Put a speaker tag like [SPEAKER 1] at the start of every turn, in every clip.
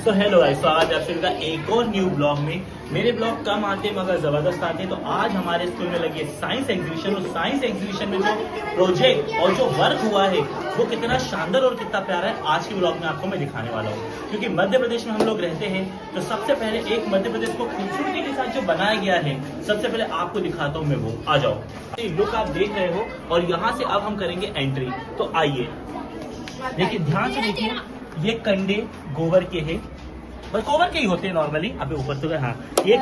[SPEAKER 1] So hello guys, स्वागत है आप सभी का एक और न्यू ब्लॉग में। मेरे ब्लॉग कम आते हैं मगर जबरदस्त आते हैं। तो आज हमारे स्कूल में लगी है साइंस एग्जीबिशन और साइंस एग्जीबिशन में जो प्रोजेक्ट और जो वर्क हुआ है वो कितना शानदार और कितना प्यारा है, आज के ब्लॉग में आपको मैं दिखाने वाला हूँ। क्योंकि मध्य प्रदेश में हम लोग रहते हैं तो सबसे पहले एक मध्य प्रदेश को खूबसूरती के साथ जो बनाया गया है, सबसे पहले आपको दिखाता हूँ मैं वो। आ जाओ, लुक आप देख रहे हो और यहाँ से अब हम करेंगे एंट्री। तो आइए देखिए, ध्यान से देखिए, ये कंडे गोबर के हैं, बस गोबर के ही होते हैं नॉर्मली। अबे ऊपर तो हाँ, ये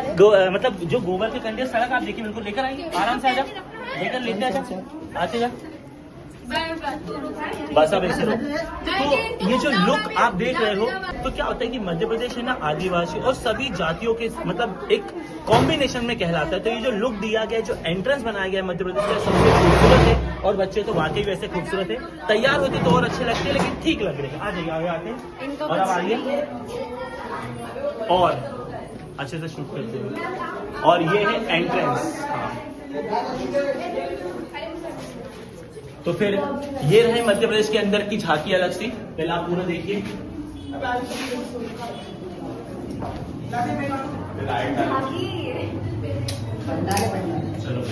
[SPEAKER 1] मतलब जो गोबर के कंडे, सड़क आप देखिए बिल्कुल लेकर आएंगे, आराम से आ जाओ, लेकर लेते आ जाओ, आते जा बस। अब ऐसे तो ये जो लुक आप देख रहे हो, तो क्या होता है कि मध्य प्रदेश है ना, आदिवासी और सभी जातियों के मतलब एक कॉम्बिनेशन में कहलाता है। तो ये जो लुक दिया गया है, जो एंट्रेंस बनाया गया है मध्य प्रदेश का, सबसे खूबसूरत है। और बच्चे तो वाकई वैसे खूबसूरत है, तैयार होते तो और अच्छे लगते हैं, लेकिन ठीक लग रहे हैं। आ जाइए, आगे आते और अब आइए और अच्छे से शूट करते हैं। और ये है एंट्रेंस। तो फिर ये रहे मध्य प्रदेश के अंदर की झांकी अलग सी। पहले आप पूरा देखिए, चलो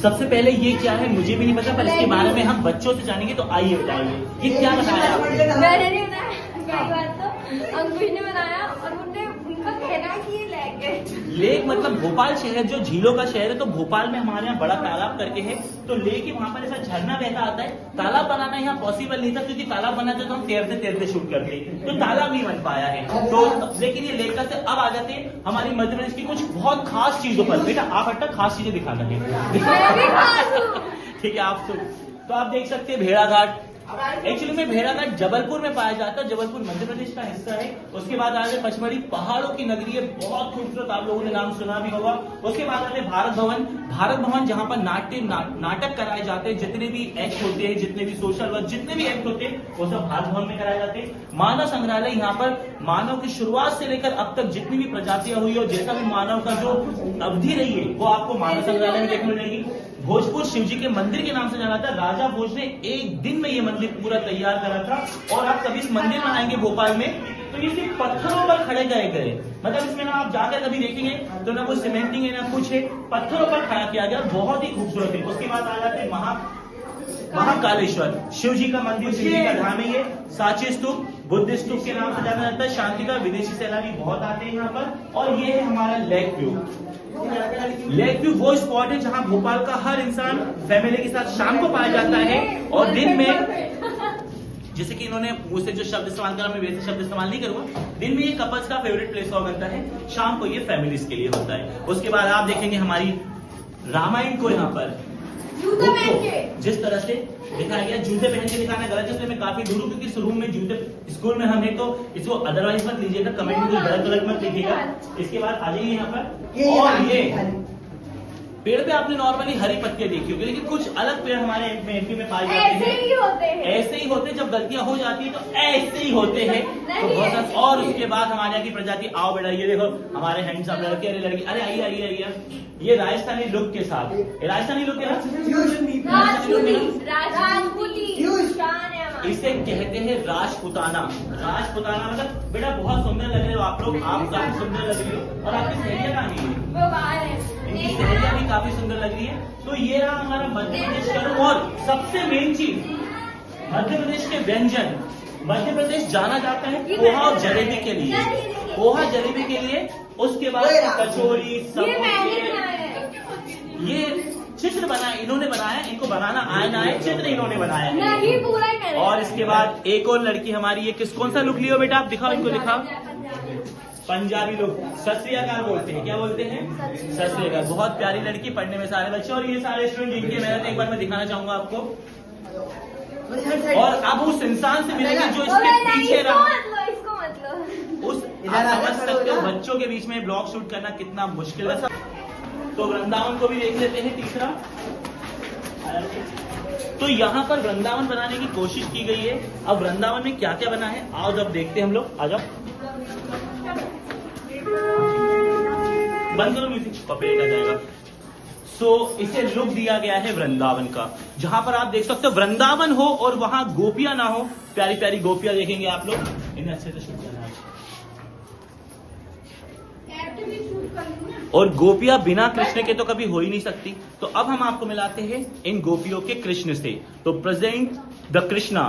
[SPEAKER 1] सबसे पहले ये क्या है मुझे भी नहीं पता, पर इसके बारे में हम बच्चों से जानेंगे। तो आइए बताइए, ये क्या बताया आपने?
[SPEAKER 2] मैंने नहीं बनाया, पहली बात तो अंकुश ने बनाया और उनका कहना है कि ये लेक है।
[SPEAKER 1] लेक मतलब भोपाल शहर जो झीलों का शहर है, तो भोपाल में हमारे यहाँ बड़ा तालाब करके है, तो लेक ही वहाँ पर ऐसा झरना बहता आता है। तालाब बनाना यहाँ पॉसिबल नहीं था, क्योंकि तालाब बनाते तो हम तैरते तैरते शूट करते, तो तालाब नहीं बन पाया है। तो लेकिन ये लेक से अब आ जाते हैं हमारी मध्य प्रदेश की कुछ बहुत खास चीजों पर। बेटा आप हटना, खास चीजें दिखाना है, ठीक है आप तो आप देख सकते हैं भेड़ा घाट। एक्चुअली में भेड़ाघाट जबलपुर में पाया जाता है, जबलपुर मध्य प्रदेश का हिस्सा है। उसके बाद आगे पचमढ़ी पहाड़ों की नगरी है, बहुत खूबसूरत, आप लोगों ने नाम सुना भी होगा। उसके बाद आते भारत भवन। भारत भवन जहां पर नाटक कराए जाते हैं, जितने भी एक्ट होते हैं, जितने भी सोशल वर्क, जितने भी एक्ट होते हैं, वो सब भारत भवन में कराए जाते हैं। मानव संग्रहालय, यहाँ पर मानव की शुरुआत से लेकर अब तक जितनी भी प्रजातियां हुई और जैसा भी मानव का जो अवधि रही है, वो आपको मानव संग्रहालय में देखने मिलेगी। भोजपुर शिवजी के मंदिर के नाम से जाना था। राजा भोज ने एक दिन में ये मंदिर पूरा तैयार करा था। और आप कभी इस मंदिर में आएंगे भोपाल में, तो ये सिर्फ पत्थरों पर खड़े गए, मतलब इसमें ना आप जाकर कभी देखेंगे तो ना कोई सीमेंटिंग है ना कुछ है, पत्थरों पर खड़ा किया गया, बहुत ही खूबसूरत है। उसके बाद आ जाते हैं महाकालेश्वर, शिव जी का मंदिर, शिव जी का धाम है ये। सांची स्तूप, बुद्ध स्तूप के नाम से जाना जाता है। शांति का, विदेशी सैलानी बहुत आते हैं यहाँ पर। और ये है हमारा लेक व्यू। लेक व्यू वो स्पॉट है जहाँ भोपाल का हर इंसान फैमिली के साथ शाम को पाया जाता है। और दिन में, जैसे कि इन्होंने मुझसे जो शब्द इस्तेमाल करा, मैं वैसे शब्द इस्तेमाल नहीं करूंगा। दिन में ये कपल्स का फेवरेट प्लेस हुआ करता है, शाम को ये फैमिलीज के लिए होता है। उसके बाद आप देखेंगे हमारी रामायण को, यहाँ पर जिस तरह से दिखाया गया, जूते पहन के दिखाना गलत है, इसलिए मैं काफी दूर हूँ, क्योंकि इस रूम में जूते स्कूल में हम है, तो इसको अदरवाइज मत लीजिएगा, कमेंट में कुछ गलत मत लिखिएगा। इसके बाद आ जाइए यहाँ पर, और ये पेड़ पे आपने नॉर्मली हरी पत्तियां देखी होगी, लेकिन कुछ अलग पेड़ हमारे एमपी में पाए जाते हैं। ऐसे ही होते हैं, जब गलतियां हो जाती है तो ऐसे ही होते हैं। तो बहुत। और उसके बाद हमारे यहाँ की प्रजाति, आओ बेटा ये देखो हमारे हैंडसम लड़के, अरे लड़की, अरे आइए आइए आइए, ये राजस्थानी लुक के साथ, राजस्थानी लुक है, इसे कहते हैं राजपुताना। राजपुताना मतलब बेटा बहुत सुंदर लग रहे हो आप लोग, आप काफी सुंदर लग रही हो, और आपकी सहेलियां कहाँ गई? इनकी सहेलियां भी काफी सुंदर लग रही है। तो ये रहा हमारा मध्य प्रदेश का। और सबसे मेन चीज, मध्य प्रदेश के व्यंजन। मध्य प्रदेश जाना जाता है पोहा और जलेबी के लिए, पोहा जलेबी के लिए। उसके बाद कचौरी, समोसे, ये चित्र बनाया इन्होंने बनाया, इनको बनाना आए ना आए, चित्र इन्होंने बनाया नहीं, पूरा। और इसके बाद एक और लड़की हमारी, ये कौन सा लुक लियो बेटा, आप दिखाओ, इनको दिखाओ, पंजाबी लोग सत श्री अकाल बोलते हैं। क्या बोलते हैं? सत श्री अकाल। बहुत प्यारी लड़की, पढ़ने में सारे बच्चे, और ये सारे स्टूडेंट जिनकी मेहनत एक बार मैं दिखाना चाहूंगा आपको। और अब उस इंसान से मिलेंगे जो इसके पीछे रहा, उस समझ सकते हो बच्चों के बीच में ब्लॉग शूट करना कितना मुश्किल है। तो वृंदावन को भी देख लेते हैं, तीसरा। तो यहाँ पर वृंदावन बनाने की कोशिश की गई है। अब वृंदावन में क्या क्या बना है, आओ जब देखते हैं हम लोग। आ जाओ, बंद करो म्यूजिक, कॉपीराइट आ जाएगा। सो इसे लुक दिया गया है वृंदावन का, जहां पर आप देख सकते हो वृंदावन हो और वहां गोपियां ना हो। प्यारी प्यारी गोपियां देखेंगे आप लोग, इन्हें अच्छे से शूट करना है। और गोपियां बिना कृष्ण के तो कभी हो ही नहीं सकती। तो अब हम आपको मिलाते हैं इन गोपियों के कृष्ण से। तो प्रेजेंट द कृष्णा,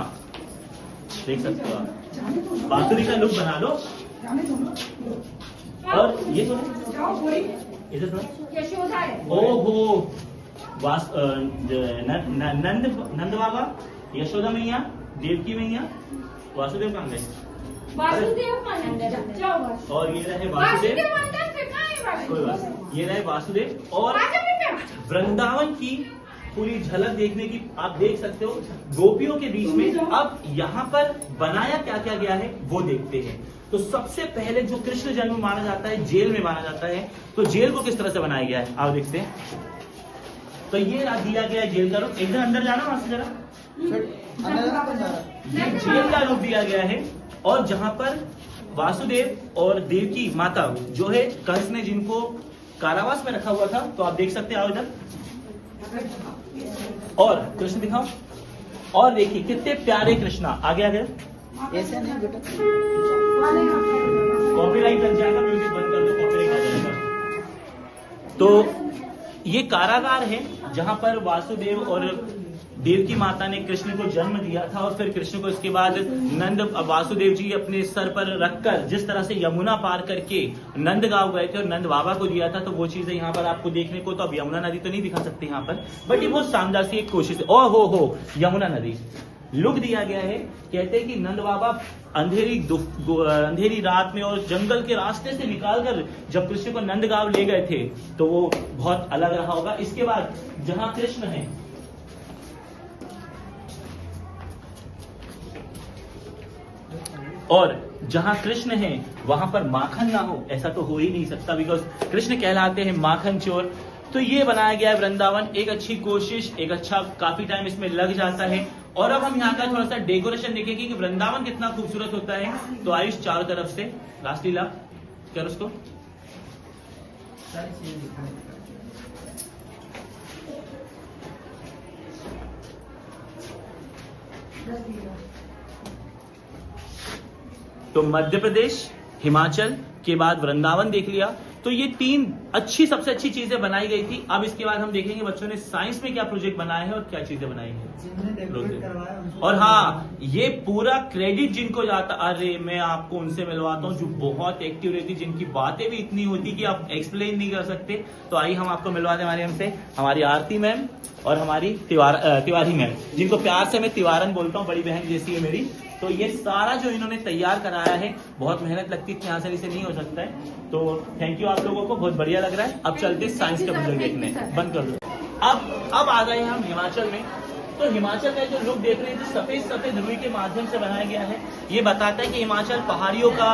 [SPEAKER 1] देख सकते हो आप, बांसुरी का लुक बना लो। और ये तो इधर थोड़ा,
[SPEAKER 2] यशोदा है।
[SPEAKER 1] ओहो, नंद बाबा, यशोदा मैया, देवकी मैया, वासुदेव कहाँ गए?
[SPEAKER 2] वासुदेव मंदिर जाओ।
[SPEAKER 1] और ये रहे वासुदेव,
[SPEAKER 2] वासुदेव मंदिर से कहाँ है वासुदेव?
[SPEAKER 1] कोई बात नहीं। ये रहे वासुदेव और वृंदावन की पूरी झलक देखने की आप देख सकते हो गोपियों के बीच में। अब यहाँ पर बनाया क्या क्या गया है वो देखते हैं। तो सबसे पहले जो कृष्ण जन्म माना जाता है जेल में माना जाता है, तो जेल को किस तरह से बनाया गया है आप देखते हैं। तो ये दिया गया है जेल का रूप, एकदम अंदर जाना वहां से जरा, ये जेल का रूप दिया गया है। और जहां पर वासुदेव और देवकी माता जो है कंस ने जिनको कारावास में रखा हुआ था, तो आप देख सकते हैं, आओ इधर और कृष्ण दिखाओ। और देखिए कितने प्यारे कृष्णा, आगे आगे,
[SPEAKER 3] ऐसे नहीं बेटा,
[SPEAKER 1] कॉपीराइट लग जाएगा, म्यूजिक बंद कर दो, कॉपीराइट आ जाएगा। तो ये कारागार है जहां पर वासुदेव और देवकी माता ने कृष्ण को जन्म दिया था। और फिर कृष्ण को इसके बाद नंद वासुदेव जी अपने सर पर रखकर जिस तरह से यमुना पार करके नंद गांव गए थे और नंद बाबा को दिया था, तो वो चीजें यहाँ पर आपको देखने को, तो अब यमुना नदी तो नहीं दिखा सकते यहाँ पर, बट ये बहुत शानदार सी एक कोशिश है। ओ हो यमुना नदी लुक दिया गया है। कहते हैं कि नंद बाबा अंधेरी रात में और जंगल के रास्ते से निकालकर जब कृष्ण को नंद गांव ले गए थे, तो वो बहुत अलग रहा होगा। इसके बाद जहां कृष्ण है, और जहां कृष्ण है वहां पर माखन ना हो, ऐसा तो हो ही नहीं सकता, बिकॉज कृष्ण कहलाते हैं माखन चोर। तो ये बनाया गया है वृंदावन, एक अच्छी कोशिश, एक अच्छा काफी टाइम इसमें लग जाता है। और अब हम यहाँ का थोड़ा सा डेकोरेशन देखेंगे कि वृंदावन कितना खूबसूरत होता है। तो आयुष चारों तरफ से, लास्ट लीला क्या उसको, तो मध्य प्रदेश, हिमाचल के बाद वृंदावन देख लिया। तो ये तीन सबसे अच्छी चीजें बनाई गई थी। अब इसके बाद हम देखेंगे बच्चों ने साइंस में क्या प्रोजेक्ट बनाया है और क्या चीजें बनाई है। और हाँ, ये पूरा क्रेडिट जिनको जाता, अरे मैं आपको उनसे मिलवाता हूँ जो बहुत एक्टिव रहती, जिनकी बातें भी इतनी होती कि आप एक्सप्लेन नहीं कर सकते। तो आइए हम आपको मिलवाते हमारे हमसे, हमारी आरती मैम और हमारी तिवारी मैम, जिनको प्यार से मैं तिवारन बोलता हूँ, बड़ी बहन जैसी है मेरी। तो ये सारा जो इन्होंने तैयार कराया है, बहुत मेहनत लगती थी, आसानी से नहीं हो सकता है। तो थैंक यू आप लोगों को, बहुत बढ़िया लग रहा है। अब चलते साइंस के प्रोजेक्ट देखने, बंद कर दो। अब आ गए हम हिमाचल में। तो हिमाचल का जो लुक देख रहे हैं, जो सफेद रुई के माध्यम से बनाया गया है, ये बताता है कि हिमाचल पहाड़ियों का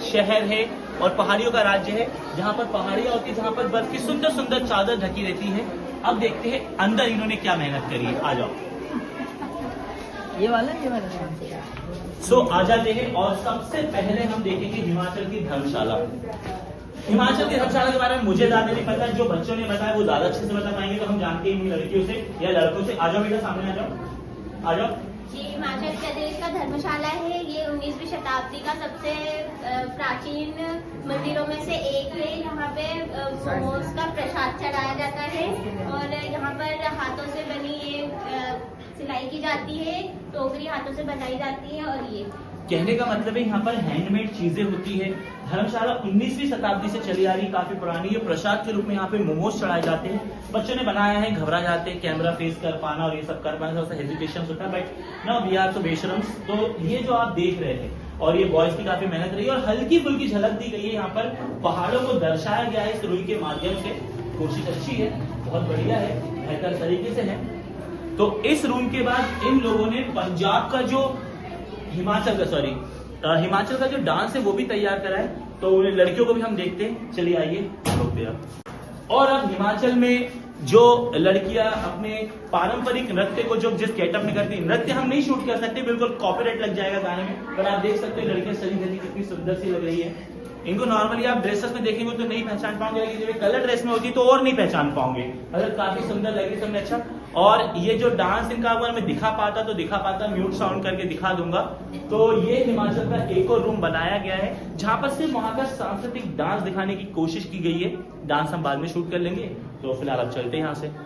[SPEAKER 1] शहर है और पहाड़ियों का राज्य है, जहाँ पर पहाड़ियां होती है, जहाँ पर बर्फ की सुंदर सुंदर चादर ढकी रहती है। अब देखते हैं अंदर इन्होंने क्या मेहनत करी है, आ जाओ।
[SPEAKER 3] ये वाला
[SPEAKER 1] सो आ जाते हैं और सबसे पहले हम देखेंगे हिमाचल की धर्मशाला। हिमाचल की धर्मशाला के बारे में मुझे ज्यादा नहीं पता, जो बच्चों ने बताया वो ज्यादा अच्छे से बता पाएंगे, तो हम जानते ही नहीं लड़कियों से या लड़कों से। आ जाओ बेटा, सामने आ जाओ।
[SPEAKER 4] जी, हिमाचल प्रदेश का धर्मशाला है। ये 19वीं शताब्दी का सबसे प्राचीन मंदिरों में से एक है। यहाँ पे मोमोज का प्रसाद चढ़ाया जाता है और यहाँ पर हाथों से बनी ये सिलाई की जाती है, टोकरी हाथों से बनाई जाती है। और ये
[SPEAKER 1] कहने का मतलब है यहाँ पर हैंडमेड चीजें होती है। धर्मशाला 19वीं शताब्दी से चली आ रही, काफी पुरानी है। प्रसाद के रूप में यहाँ पे मोमोज चढ़ाए जाते हैं। बच्चों ने बनाया है, घबरा जाते हैं कैमरा फेस कर पाना और ये सब कर पाना, थोड़ा सा हेजिटेशन होता है, बट नो वी आर तो बेशरम्स। तो ये जो आप देख रहे हैं, और ये बॉयज की काफी मेहनत रही है और हल्की फुल्की झलक दी गई है। यहाँ पर पहाड़ों को दर्शाया गया है इस रुई के माध्यम से। कोशिश अच्छी है, बहुत बढ़िया है, बेहतर तरीके से है। तो इस रूम के बाद इन लोगों ने पंजाब का जो हिमाचल का जो डांस है वो भी तैयार करा है। तो उन्हें लड़कियों को भी हम देखते हैं, चलिए आइए। और अब हिमाचल में जो लड़कियां अपने पारंपरिक नृत्य को जो जिस गेटअप में करती है, नृत्य हम नहीं शूट कर सकते, बिल्कुल कॉपीराइट लग जाएगा गाने में, पर आप देख सकते हो लड़कियां सजी धजी कितनी सुंदर सी लग रही है। इनको नॉर्मली आप ड्रेसेस में देखेंगे तो नहीं पहचान पाओगे, लेकिन जब कलर ड्रेस में होती तो और नहीं पहचान पाओगे। अगर काफी सुंदर लगे सबने, अच्छा। और ये जो डांस इनका अगर मैं दिखा पाता म्यूट साउंड करके दिखा दूंगा। तो ये हिमाचल का एक और रूम बनाया गया है जहां पर सिर्फ वहां का सांस्कृतिक डांस दिखाने की कोशिश की गई है। डांस हम बाद में शूट कर लेंगे, तो फिलहाल अब चलते हैं यहाँ से।